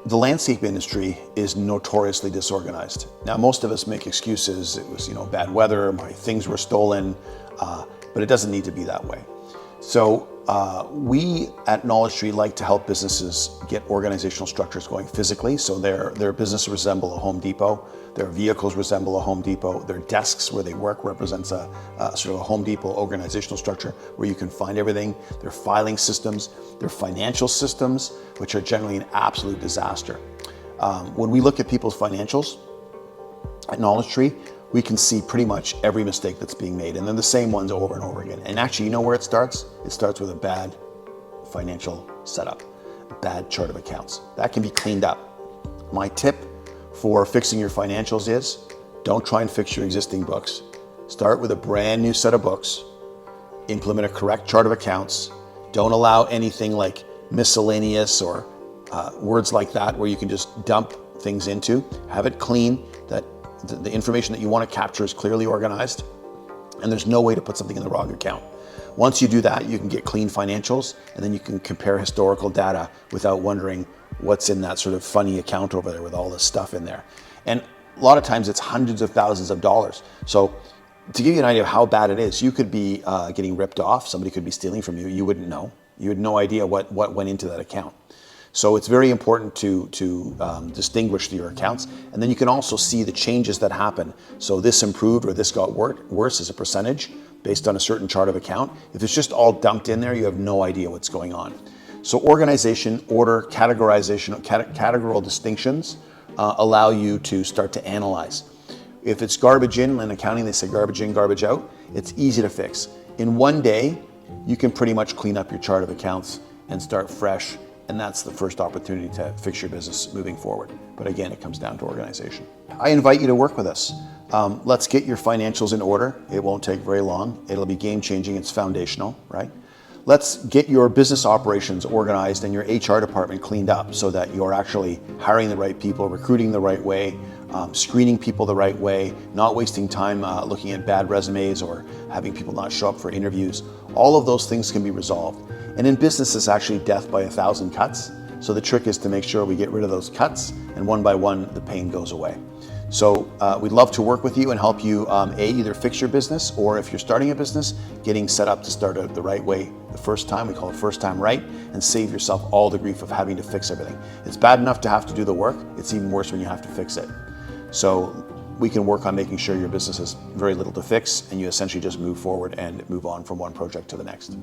The landscape industry is notoriously disorganized. Now, most of us make excuses. It was, bad weather, my things were stolen, but it doesn't need to be that way. So we at Knowledge Tree like to help businesses get organizational structures going physically. So their business resemble a Home Depot, their vehicles resemble a Home Depot, their desks where they work represents a sort of a Home Depot organizational structure where you can find everything, their filing systems, their financial systems, which are generally an absolute disaster. When we look at people's financials at Knowledge Tree, we can see pretty much every mistake that's being made, and then the same ones over and over again. And actually, you know where it starts? It starts with a bad financial setup, a bad chart of accounts. That can be cleaned up. My tip for fixing your financials is don't try and fix your existing books. Start with a brand new set of books, implement a correct chart of accounts. Don't allow anything like miscellaneous or words like that where you can just dump things into. Have it clean, that the information that you want to capture is clearly organized, and there's no way to put something in the wrong account. Once you do that, you can get clean financials, and then you can compare historical data without wondering what's in that sort of funny account over there with all this stuff in there. And a lot of times it's hundreds of thousands of dollars. So to give you an idea of how bad it is, you could be getting ripped off. Somebody could be stealing from you. You wouldn't know. You had no idea what went into that account. So it's very important to distinguish your accounts, and then you can also see the changes that happen. So this improved or this got worse as a percentage based on a certain chart of account. If it's just all dumped in there, you have no idea what's going on. So organization, order, categorization, categorical distinctions allow you to start to analyze. If it's garbage in accounting, they say garbage in, garbage out, it's easy to fix. In one day, you can pretty much clean up your chart of accounts and start fresh. And that's the first opportunity to fix your business moving forward. But again, it comes down to organization. I invite you to work with us. Let's get your financials in order. It won't take very long. It'll be game changing. It's foundational, right? Let's get your business operations organized and your HR department cleaned up so that you're actually hiring the right people, recruiting the right way, screening people the right way, not wasting time looking at bad resumes or having people not show up for interviews. All of those things can be resolved. And in business, it's actually death by 1,000 cuts. So the trick is to make sure we get rid of those cuts, and one by one, the pain goes away. So we'd love to work with you and help you either fix your business, or if you're starting a business, getting set up to start out the right way the first time. We call it first time right, and save yourself all the grief of having to fix everything. It's bad enough to have to do the work. It's even worse when you have to fix it. So we can work on making sure your business has very little to fix, and you essentially just move forward and move on from one project to the next.